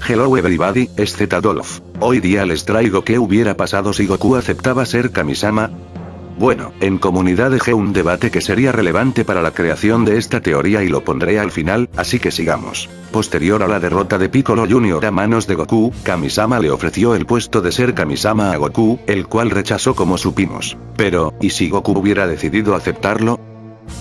Hello everybody, es Z Dolph. Hoy día les traigo qué hubiera pasado si Goku aceptaba ser Kamisama. Bueno, en comunidad dejé un debate que sería relevante para la creación de esta teoría y lo pondré al final, así que sigamos. Posterior a la derrota de Piccolo Jr. a manos de Goku, Kamisama le ofreció el puesto de ser Kamisama a Goku, el cual rechazó como supimos. Pero, ¿y si Goku hubiera decidido aceptarlo?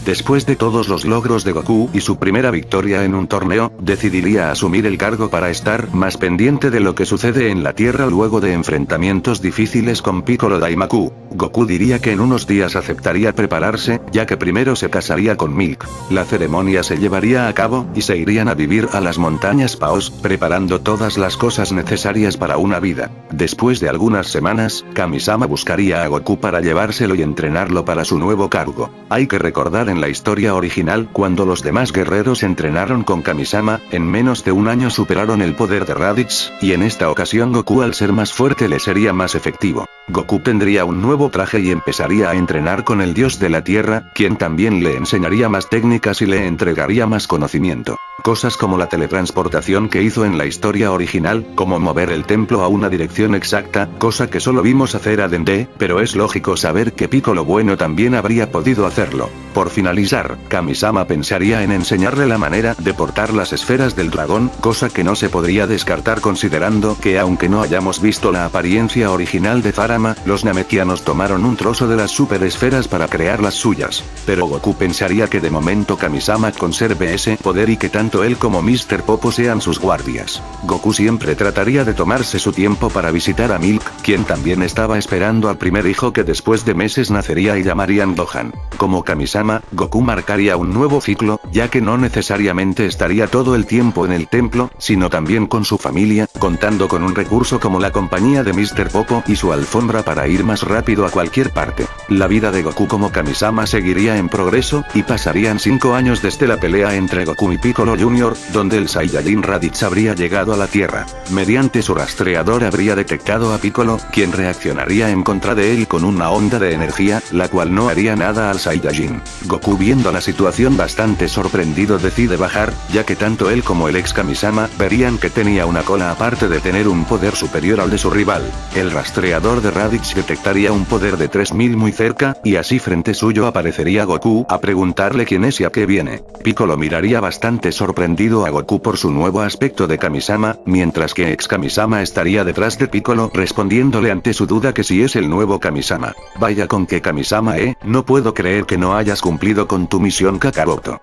Después de todos los logros de Goku y su primera victoria en un torneo, decidiría asumir el cargo para estar más pendiente de lo que sucede en la Tierra luego de enfrentamientos difíciles con Piccolo Daimaku. Goku diría que en unos días aceptaría prepararse, ya que primero se casaría con Milk. La ceremonia se llevaría a cabo, y se irían a vivir a las montañas Paos, preparando todas las cosas necesarias para una vida. Después de algunas semanas, Kamisama buscaría a Goku para llevárselo y entrenarlo para su nuevo cargo. Hay que recordar en la historia original, cuando los demás guerreros entrenaron con Kamisama, en menos de un año superaron el poder de Raditz, y en esta ocasión Goku al ser más fuerte le sería más efectivo. Goku tendría un nuevo traje y empezaría a entrenar con el dios de la tierra, quien también le enseñaría más técnicas y le entregaría más conocimiento. Cosas como la teletransportación que hizo en la historia original, como mover el templo a una dirección exacta, cosa que solo vimos hacer a Dende, pero es lógico saber que Piccolo bueno también habría podido hacerlo. Por finalizar, Kamisama pensaría en enseñarle la manera de portar las esferas del dragón, cosa que no se podría descartar considerando que aunque no hayamos visto la apariencia original de Farama, los namekianos tomaron un trozo de las super esferas para crear las suyas. Pero Goku pensaría que de momento Kamisama conserve ese poder y que tanto él como Mr. Popo sean sus guardias. Goku siempre trataría de tomarse su tiempo para visitar a Milk, quien también estaba esperando al primer hijo que después de meses nacería y llamarían Gohan. Como Kamisama, Goku marcaría un nuevo ciclo, ya que no necesariamente estaría todo el tiempo en el templo, sino también con su familia, contando con un recurso como la compañía de Mr. Popo y su alfombra para ir más rápido a cualquier parte. La vida de Goku como Kamisama seguiría en progreso, y pasarían 5 años desde la pelea entre Goku y Piccolo Jr., donde el Saiyajin Raditz habría llegado a la Tierra. Mediante su rastreador habría detectado a Piccolo, quien reaccionaría en contra de él con una onda de energía, la cual no haría nada al Saiyajin. Goku, viendo la situación bastante sorprendido, decide bajar, ya que tanto él como el ex Kamisama verían que tenía una cola aparte de tener un poder superior al de su rival. El rastreador de Raditz detectaría un poder de 3000 muy cerca, y así frente suyo aparecería Goku a preguntarle quién es y a qué viene. Piccolo miraría bastante sorprendido a Goku por su nuevo aspecto de Kamisama, mientras que ex Kamisama estaría detrás de Piccolo respondiéndole ante su duda que si es el nuevo Kamisama. Vaya con que Kamisama, no puedo creer que no hayas cumplido con tu misión Kakaroto.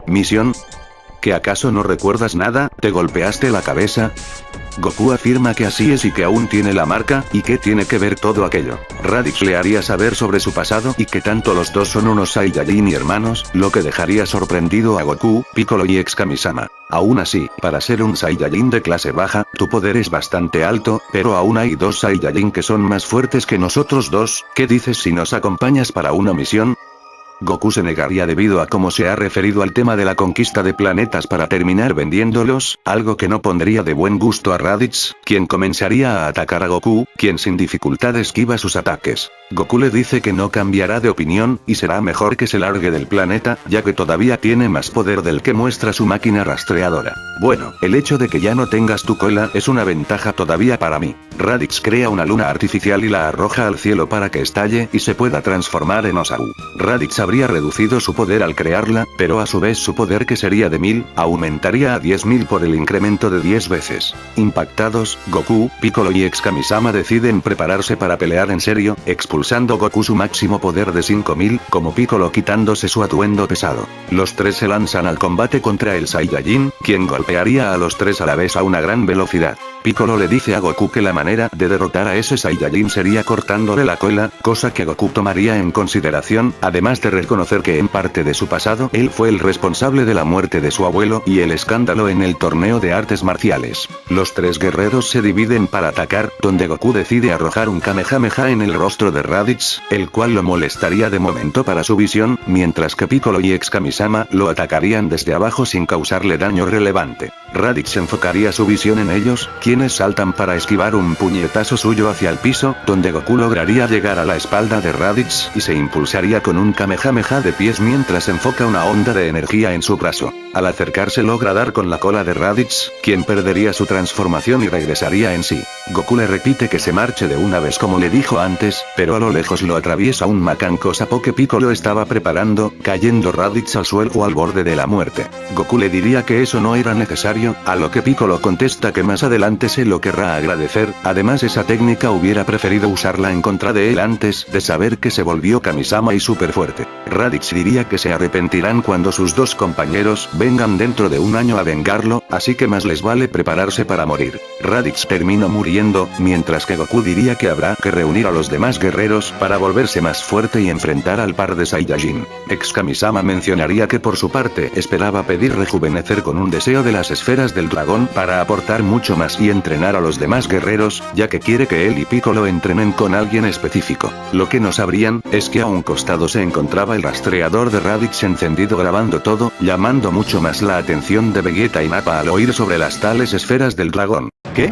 ¿Misión? ¿Que acaso no recuerdas nada? ¿Te golpeaste la cabeza? Goku afirma que así es y que aún tiene la marca, y que tiene que ver todo aquello. Raditz le haría saber sobre su pasado y que tanto los dos son unos Saiyajin y hermanos, lo que dejaría sorprendido a Goku, Piccolo y ex Kamisama. Aún así, para ser un Saiyajin de clase baja, tu poder es bastante alto, pero aún hay 2 Saiyajin que son más fuertes que nosotros dos. ¿Qué dices si nos acompañas para una misión? Goku se negaría debido a cómo se ha referido al tema de la conquista de planetas para terminar vendiéndolos, algo que no pondría de buen gusto a Raditz, quien comenzaría a atacar a Goku, quien sin dificultad esquiva sus ataques. Goku le dice que no cambiará de opinión, y será mejor que se largue del planeta, ya que todavía tiene más poder del que muestra su máquina rastreadora. Bueno, el hecho de que ya no tengas tu cola es una ventaja todavía para mí. Raditz crea una luna artificial y la arroja al cielo para que estalle y se pueda transformar en Osaru. Raditz habría reducido su poder al crearla, pero a su vez su poder, que sería de 1000, aumentaría a 10.000 por el incremento de 10 veces. Impactados, Goku, Piccolo y ex Kamisama deciden prepararse para pelear en serio, expulsando Goku su máximo poder de 5000, como Piccolo quitándose su atuendo pesado. Los tres se lanzan al combate contra el Saiyajin, quien golpearía a los tres a la vez a una gran velocidad. Piccolo le dice a Goku que la manera de derrotar a ese Saiyajin sería cortándole la cola, cosa que Goku tomaría en consideración, además de reconocer que en parte de su pasado él fue el responsable de la muerte de su abuelo y el escándalo en el torneo de artes marciales. Los tres guerreros se dividen para atacar, donde Goku decide arrojar un Kamehameha en el rostro de Raditz, el cual lo molestaría de momento para su visión, mientras que Piccolo y ex Kamisama lo atacarían desde abajo sin causarle daño relevante. Raditz enfocaría su visión en ellos, quienes saltan para esquivar un puñetazo suyo hacia el piso, donde Goku lograría llegar a la espalda de Raditz y se impulsaría con un Kamehameha de pies mientras enfoca una onda de energía en su brazo. Al acercarse logra dar con la cola de Raditz, quien perdería su transformación y regresaría en sí. Goku le repite que se marche de una vez como le dijo antes, pero a lo lejos lo atraviesa un macanco sapo que Piccolo estaba preparando, cayendo Raditz al suelo al borde de la muerte. Goku le diría que eso no era necesario, a lo que Piccolo contesta que más adelante se lo querrá agradecer, además esa técnica hubiera preferido usarla en contra de él antes de saber que se volvió Kamisama y súper fuerte. Raditz diría que se arrepentirán cuando sus dos compañeros vengan dentro de un año a vengarlo, así que más les vale prepararse para morir. Raditz terminó muriendo, mientras que Goku diría que habrá que reunir a los demás guerreros para volverse más fuerte y enfrentar al par de Saiyajin. Ex-Kamisama mencionaría que por su parte esperaba pedir rejuvenecer con un deseo de las esferas del dragón para aportar mucho más y entrenar a los demás guerreros, ya que quiere que él y Piccolo entrenen con alguien específico. Lo que no sabrían, es que a un costado se encontraba el rastreador de Raditz encendido grabando todo, llamando mucho más la atención de Vegeta y Nappa al oír sobre las tales esferas del dragón. ¿Qué?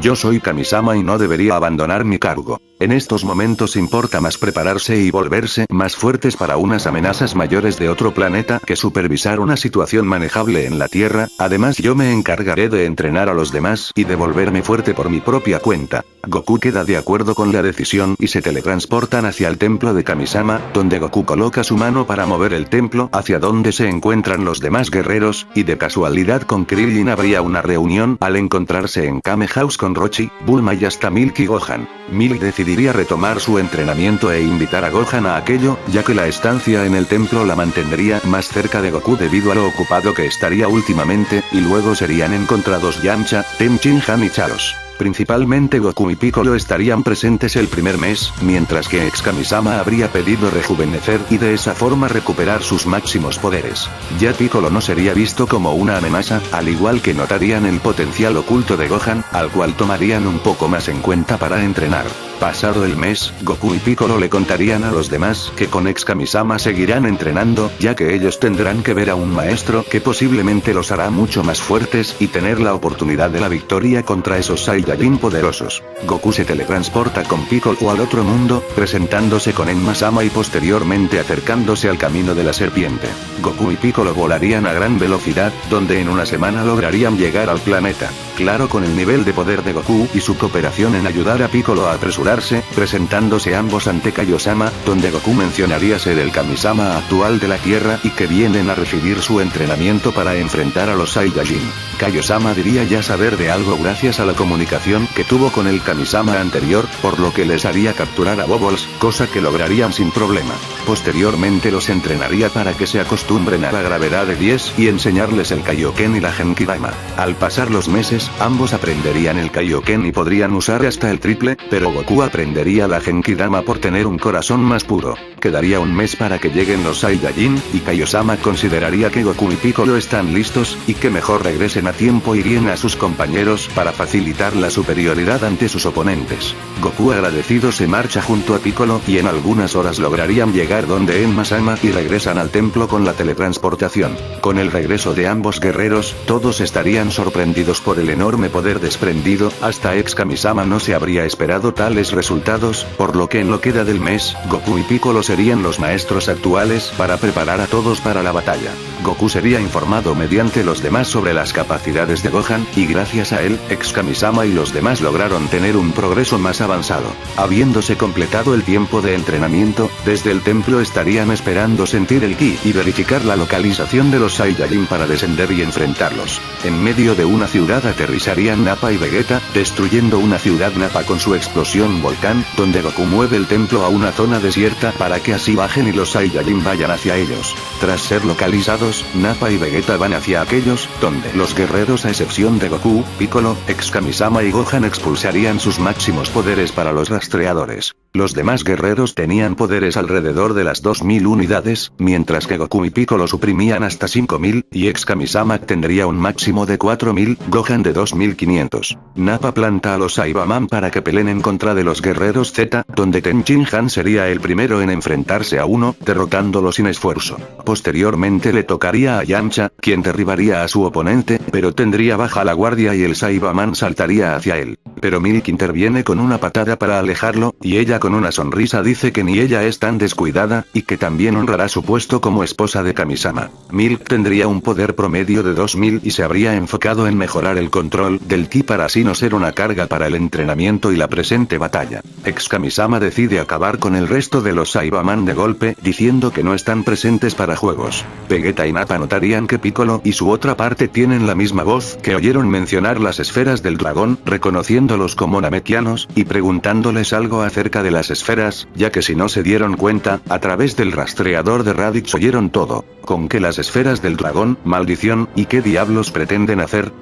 Yo soy Kamisama y no debería abandonar mi cargo. En estos momentos importa más prepararse y volverse más fuertes para unas amenazas mayores de otro planeta que supervisar una situación manejable en la Tierra, además yo me encargaré de entrenar a los demás y de volverme fuerte por mi propia cuenta. Goku queda de acuerdo con la decisión y se teletransportan hacia el templo de Kamisama, donde Goku coloca su mano para mover el templo hacia donde se encuentran los demás guerreros, y de casualidad con Krillin habría una reunión al encontrarse en Kame House con Rochi, Bulma y hasta Milk y Gohan. Milk decidiría retomar su entrenamiento e invitar a Gohan a aquello, ya que la estancia en el templo la mantendría más cerca de Goku debido a lo ocupado que estaría últimamente, y luego serían encontrados Yamcha, Tenshinhan y Chaos. Principalmente Goku y Piccolo estarían presentes el primer mes, mientras que Ex-Kamisama habría pedido rejuvenecer y de esa forma recuperar sus máximos poderes. Ya Piccolo no sería visto como una amenaza, al igual que notarían el potencial oculto de Gohan, al cual tomarían un poco más en cuenta para entrenar. Pasado el mes, Goku y Piccolo le contarían a los demás que con Ex-Kamisama seguirán entrenando, ya que ellos tendrán que ver a un maestro que posiblemente los hará mucho más fuertes y tener la oportunidad de la victoria contra esos Saiyajin poderosos. Goku se teletransporta con Piccolo al otro mundo, presentándose con Enma-sama y posteriormente acercándose al camino de la serpiente. Goku y Piccolo volarían a gran velocidad, donde en una semana lograrían llegar al planeta. Claro, con el nivel de poder de Goku y su cooperación en ayudar a Piccolo a apresurarse, presentándose ambos ante Kaiosama, donde Goku mencionaría ser el Kamisama actual de la Tierra y que vienen a recibir su entrenamiento para enfrentar a los Saiyajin. Kaiosama diría ya saber de algo gracias a la comunicación que tuvo con el Kamisama anterior, por lo que les haría capturar a Bobbles, cosa que lograrían sin problema. Posteriormente los entrenaría para que se acostumbren a la gravedad de 10 y enseñarles el Kaioken y la Genkidama. Al pasar los meses, ambos aprenderían el Kaioken y podrían usar hasta el triple, pero Goku aprendería la Genkidama por tener un corazón más puro. Quedaría un mes para que lleguen los Saiyajin, y Kaiosama consideraría que Goku y Piccolo están listos, y que mejor regresen a tiempo y guíen a sus compañeros para facilitar la superioridad ante sus oponentes. Goku agradecido se marcha junto a Piccolo y en algunas horas lograrían llegar donde Enma-sama y regresan al templo con la teletransportación. Con el regreso de ambos guerreros, todos estarían sorprendidos por el enorme poder desprendido, hasta Ex-Kamisama no se habría esperado tales resultados, por lo que en lo que queda del mes, Goku y Piccolo serían los maestros actuales para preparar a todos para la batalla. Goku sería informado mediante los demás sobre las capacidades de Gohan, y gracias a él, Ex-Kamisama y los demás lograron tener un progreso más avanzado. Habiéndose completado el tiempo de entrenamiento, desde el templo estarían esperando sentir el ki y verificar la localización de los Saiyajin para descender y enfrentarlos. En medio de una ciudad aterrizarían Nappa y Vegeta, destruyendo una ciudad Nappa con su explosión volcán, donde Goku mueve el templo a una zona desierta para que así bajen y los Saiyajin vayan hacia ellos. Tras ser localizados, Nappa y Vegeta van hacia aquellos, donde los guerreros a excepción de Goku, Piccolo, Ex-Kamisama y Gohan expulsarían sus máximos poderes para los rastreadores. Los demás guerreros tenían poderes alrededor de las 2000 unidades, mientras que Goku y Piccolo suprimían hasta 5000, y Ex-Kamisama tendría un máximo de 4000, Gohan de 2500. Nappa planta a los Saibaman para que peleen en contra de los guerreros Z, donde Tenshinhan sería el primero en enfrentarse a uno, derrotándolo sin esfuerzo. Posteriormente le tocaría a Yamcha, quien derribaría a su oponente, pero tendría baja la guardia y el Saibaman saltaría hacia él. pero Milk interviene con una patada para alejarlo, y ella con una sonrisa dice que ni ella es tan descuidada, y que también honrará su puesto como esposa de Kamisama. Milk tendría un poder promedio de 2000 y se habría enfocado en mejorar el control del ki para así no ser una carga para el entrenamiento y la presente batalla. Ex Kamisama decide acabar con el resto de los Saibaman de golpe, diciendo que no están presentes para juegos. Vegeta y Nappa notarían que Piccolo y su otra parte tienen la misma voz, que oyeron mencionar las esferas del dragón, reconociéndolos como namekianos, y preguntándoles algo acerca de las esferas, ya que si no se dieron cuenta, a través del rastreador de Raditz oyeron todo. ¿Con qué las esferas del dragón, maldición, y qué diablos pretenden hacer?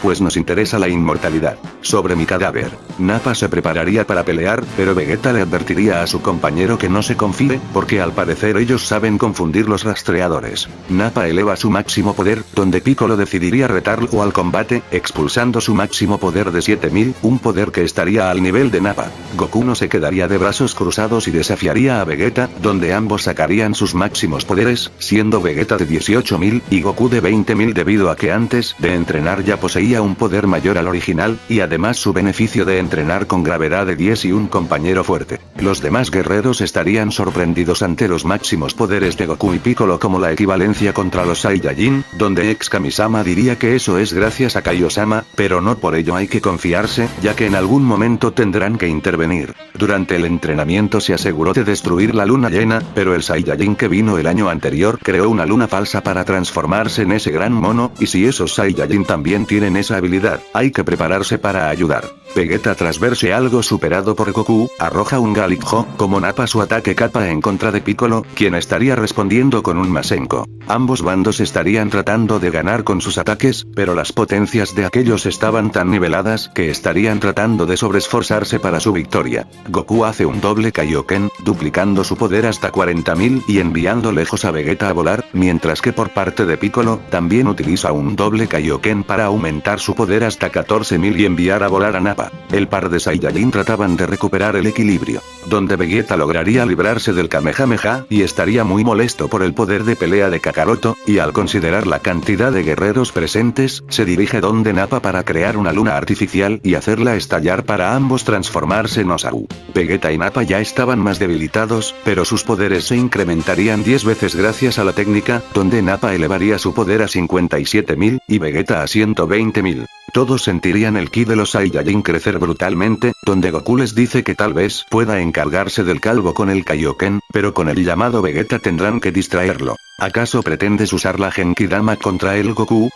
Pues nos interesa la inmortalidad. Sobre mi cadáver. Nappa se prepararía para pelear, pero Vegeta le advertiría a su compañero que no se confíe, porque al parecer ellos saben confundir los rastreadores. Nappa eleva su máximo poder, donde Piccolo decidiría retarlo al combate, expulsando su máximo poder de 7000, un poder que estaría al nivel de Nappa. Goku no se quedaría de brazos cruzados y desafiaría a Vegeta, donde ambos sacarían sus máximos poderes, siendo Vegeta de 18000, y Goku de 20000 debido a que antes de entrenar ya poseía un poder mayor al original, y además su beneficio de entrenar con gravedad de 10 y un compañero fuerte. Los demás guerreros estarían sorprendidos ante los máximos poderes de Goku y Piccolo como la equivalencia contra los Saiyajin, donde ex Kamisama diría que eso es gracias a Kaiosama, pero no por ello hay que confiarse, ya que en algún momento tendrán que intervenir. Durante el entrenamiento se aseguró de destruir la luna llena, pero el Saiyajin que vino el año anterior creó una luna falsa para transformarse en ese gran mono, y si esos Saiyajin también tienen esa habilidad, hay que prepararse para ayudar. Vegeta, tras verse algo superado por Goku, arroja un Galikho, como Nappa su ataque Kappa en contra de Piccolo, quien estaría respondiendo con un Masenko. Ambos bandos estarían tratando de ganar con sus ataques, pero las potencias de aquellos estaban tan niveladas que estarían tratando de sobreesforzarse para su victoria. Goku hace un doble Kaioken, duplicando su poder hasta 40000 y enviando lejos a Vegeta a volar, mientras que por parte de Piccolo, también utiliza un doble Kaioken para aumentar su poder hasta 14000 y enviar a volar a Nappa. El par de Saiyajin trataban de recuperar el equilibrio, donde Vegeta lograría librarse del Kamehameha, y estaría muy molesto por el poder de pelea de Kakaroto, y al considerar la cantidad de guerreros presentes, se dirige donde Nappa para crear una luna artificial y hacerla estallar para ambos transformarse en Osaru. Vegeta y Nappa ya estaban más debilitados, pero sus poderes se incrementarían 10 veces gracias a la técnica, donde Nappa elevaría su poder a 57000, y Vegeta a 120000. Todos sentirían el ki de los Saiyajin crecer brutalmente, donde Goku les dice que tal vez pueda encargarse del calvo con el Kaioken, pero con el llamado Vegeta tendrán que distraerlo. ¿Acaso pretendes usar la Genkidama contra el Goku?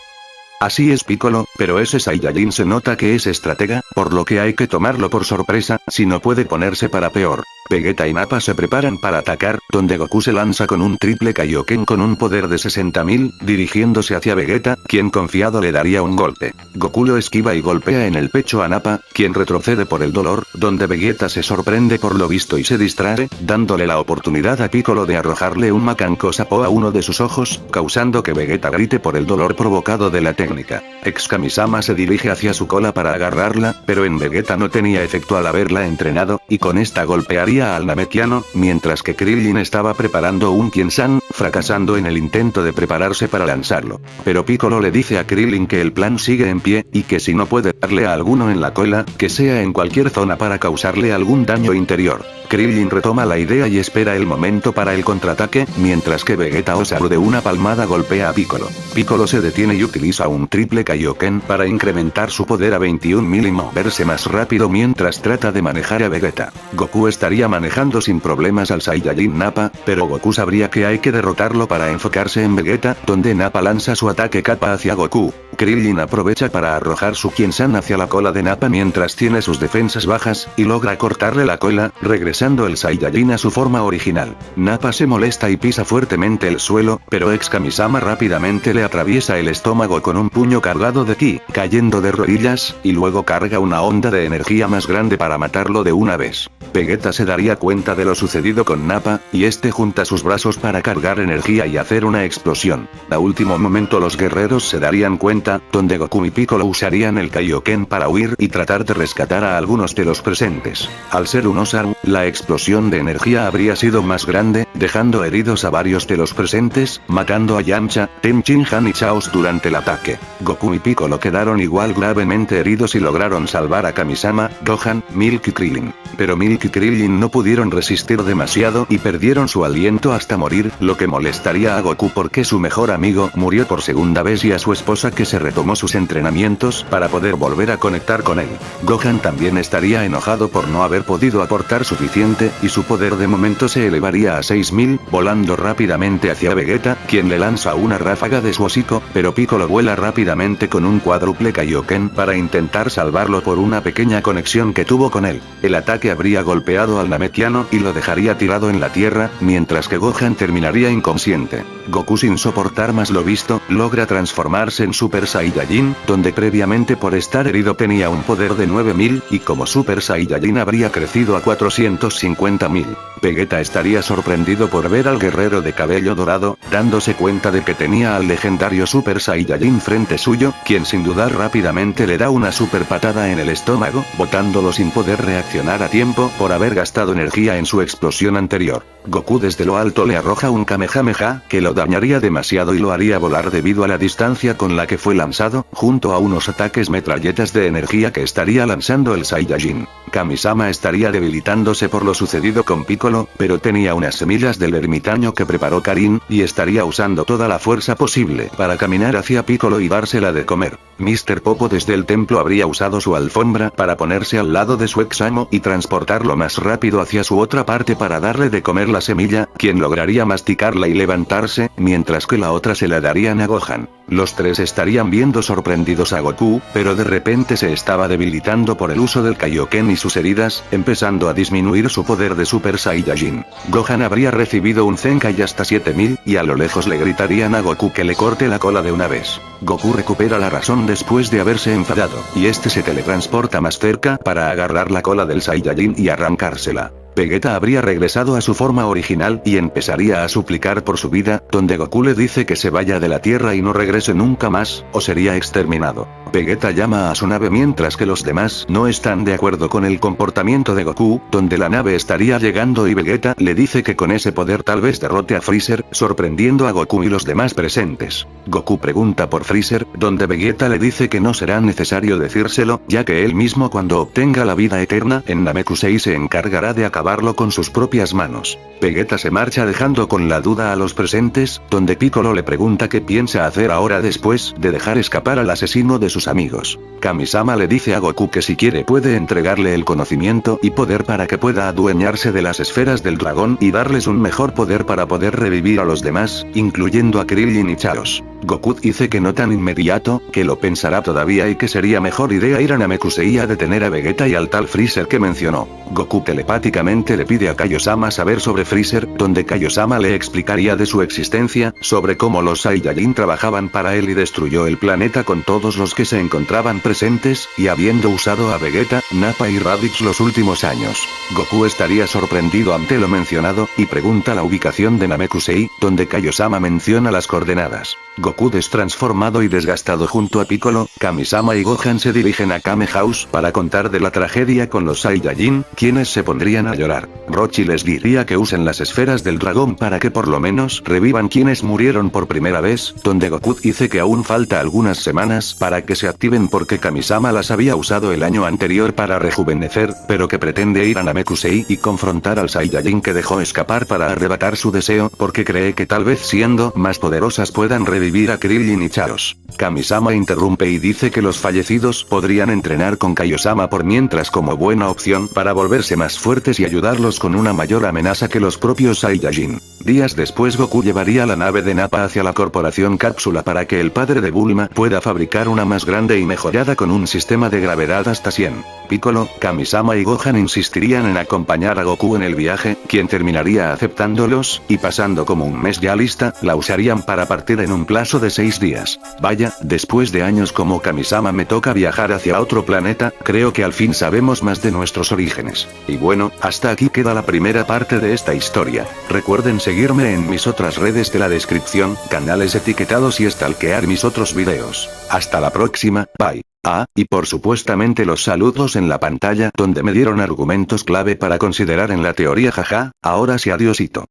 Así es Piccolo, pero ese Saiyajin se nota que es estratega, por lo que hay que tomarlo por sorpresa, si no puede ponerse para peor. Vegeta y Nappa se preparan para atacar, donde Goku se lanza con un triple Kaioken con un poder de 60000, dirigiéndose hacia Vegeta, quien confiado le daría un golpe. Goku lo esquiva y golpea en el pecho a Nappa, quien retrocede por el dolor, donde Vegeta se sorprende por lo visto y se distrae, dándole la oportunidad a Piccolo de arrojarle un Makanko Sapo a uno de sus ojos, causando que Vegeta grite por el dolor provocado de la técnica. Ex Kamisama se dirige hacia su cola para agarrarla, pero en Vegeta no tenía efecto al haberla entrenado, y con esta golpearía al Namekiano, mientras que Krillin estaba preparando un Kien-san, fracasando en el intento de prepararse para lanzarlo. Pero Piccolo le dice a Krillin que el plan sigue en pie, y que si no puede darle a alguno en la cola, que sea en cualquier zona para causarle algún daño interior. Krillin retoma la idea y espera el momento para el contraataque, mientras que Vegeta Osaru de una palmada golpea a Piccolo. Piccolo se detiene y utiliza un triple Kaioken para incrementar su poder a 21000 y moverse más rápido mientras trata de manejar a Vegeta. Goku estaría manejando sin problemas al Saiyajin Nappa, pero Goku sabría que hay que derrotarlo para enfocarse en Vegeta, donde Nappa lanza su ataque Kappa hacia Goku. Krillin aprovecha para arrojar su Kien-san hacia la cola de Nappa mientras tiene sus defensas bajas, y logra cortarle la cola, regresando el Saiyajin a su forma original. Nappa se molesta y pisa fuertemente el suelo, pero ex Kamisama rápidamente le atraviesa el estómago con un puño cargado de ki, cayendo de rodillas, y luego carga una onda de energía más grande para matarlo de una vez. Vegeta se daría cuenta de lo sucedido con Nappa, y este junta sus brazos para cargar energía y hacer una explosión. A último momento los guerreros se darían cuenta, donde Goku y Piccolo usarían el Kaioken para huir y tratar de rescatar a algunos de los presentes. Al ser un Osaru, la explosión de energía habría sido más grande, dejando heridos a varios de los presentes, matando a Yamcha, Tenshinhan y Chaos durante el ataque. Goku y Piccolo quedaron igual gravemente heridos y lograron salvar a Kamisama, Gohan, Milk y Krillin. Pero Milk y Krillin no pudieron resistir demasiado y perdieron su aliento hasta morir, lo que molestaría a Goku porque su mejor amigo murió por segunda vez y a su esposa que se retomó sus entrenamientos para poder volver a conectar con él. Gohan también estaría enojado por no haber podido aportar suficiente, y su poder de momento se elevaría a 6000, volando rápidamente hacia Vegeta, quien le lanza una ráfaga de su hocico, pero Piccolo vuela rápidamente con un cuádruple Kaioken para intentar salvarlo por una pequeña conexión que tuvo con él. El ataque habría golpeado al Namekiano y lo dejaría tirado en la tierra, mientras que Gohan terminaría inconsciente. Goku, sin soportar más lo visto, logra transformarse en Super Saiyajin, donde previamente por estar herido tenía un poder de 9000, y como Super Saiyajin habría crecido a 450.000. Vegeta estaría sorprendido por ver al guerrero de cabello dorado, dándose cuenta de que tenía al legendario Super Saiyajin frente suyo, quien sin dudar rápidamente le da una super patada en el estómago, botándolo sin poder reaccionar a tiempo por haber gastado energía en su explosión anterior. Goku desde lo alto le arroja un Kamehameha, que lo dañaría demasiado y lo haría volar debido a la distancia con la que fue lanzado, junto a unos ataques metralletas de energía que estaría lanzando el Saiyajin. Kamisama estaría debilitándose por lo sucedido con Piccolo, pero tenía unas semillas del ermitaño que preparó Karin, y estaría usando toda la fuerza posible para caminar hacia Piccolo y dársela de comer. Mr. Popo desde el templo habría usado su alfombra para ponerse al lado de su ex-amo y transportarlo más rápido hacia su otra parte para darle de comer la semilla, quien lograría masticarla y levantarse, mientras que la otra se la darían a Gohan. Los tres estarían viendo sorprendidos a Goku, pero de repente se estaba debilitando por el uso del Kaioken y sus heridas, empezando a disminuir su poder de Super Saiyajin. Gohan habría recibido un Zenkai hasta 7000, y a lo lejos le gritarían a Goku que le corte la cola de una vez. Goku recupera la razón después de haberse enfadado, y este se teletransporta más cerca para agarrar la cola del Saiyajin y arrancársela. Vegeta habría regresado a su forma original y empezaría a suplicar por su vida, donde Goku le dice que se vaya de la Tierra y no regrese nunca más, o sería exterminado. Vegeta llama a su nave mientras que los demás no están de acuerdo con el comportamiento de Goku, donde la nave estaría llegando y Vegeta le dice que con ese poder tal vez derrote a Freezer, sorprendiendo a Goku y los demás presentes. Goku pregunta por Freezer, donde Vegeta le dice que no será necesario decírselo, ya que él mismo cuando obtenga la vida eterna en Namekusei se encargará de acabarlo con sus propias manos. Vegeta se marcha dejando con la duda a los presentes, donde Piccolo le pregunta qué piensa hacer ahora después de dejar escapar al asesino de sus amigos. Kamisama le dice a Goku que si quiere puede entregarle el conocimiento y poder para que pueda adueñarse de las esferas del dragón y darles un mejor poder para poder revivir a los demás, incluyendo a Krillin y Chaos. Goku dice que no tan inmediato, que lo pensará todavía y que sería mejor idea ir a Namekusei a detener a Vegeta y al tal Freezer que mencionó. Goku telepáticamente le pide a Kaiosama saber sobre Freezer, donde Kaiosama le explicaría de su existencia, sobre cómo los Saiyajin trabajaban para él y destruyó el planeta con todos los que se encontraban presentes, y habiendo usado a Vegeta, Nappa y Raditz los últimos años. Goku estaría sorprendido ante lo mencionado, y pregunta la ubicación de Namekusei, donde Kaiosama menciona las coordenadas. Goku destransformado y desgastado junto a Piccolo, Kamisama y Gohan se dirigen a Kame House para contar de la tragedia con los Saiyajin, quienes se pondrían a llorar. Rochi les diría que usen las esferas del dragón para que por lo menos revivan quienes murieron por primera vez, donde Goku dice que aún falta algunas semanas para que se activen porque Kamisama las había usado el año anterior para rejuvenecer, pero que pretende ir a Namekusei y confrontar al Saiyajin que dejó escapar para arrebatar su deseo porque cree que tal vez siendo más poderosas puedan revivir a Krillin y Chaos. Kamisama interrumpe y dice que los fallecidos podrían entrenar con Kaiosama por mientras como buena opción para volverse más fuertes y ayudarlos con una mayor amenaza que los propios Saiyajin. Días después Goku llevaría la nave de Nappa hacia la corporación Cápsula para que el padre de Bulma pueda fabricar una más grande y mejorada con un sistema de gravedad hasta 100. Piccolo, Kamisama y Gohan insistirían en acompañar a Goku en el viaje, quien terminaría aceptándolos, y pasando como un mes ya lista, la usarían para partir en un plazo de 6 días. Vaya, después de años como Kamisama me toca viajar hacia otro planeta, creo que al fin sabemos más de nuestros orígenes. Y bueno, hasta aquí queda la primera parte de esta historia. Recuerden seguirme en mis otras redes de la descripción, canales etiquetados y stalkear mis otros videos. Hasta la próxima, bye. Ah, y por supuestamente los saludos en la pantalla donde me dieron argumentos clave para considerar en la teoría jaja, ahora sí adiosito.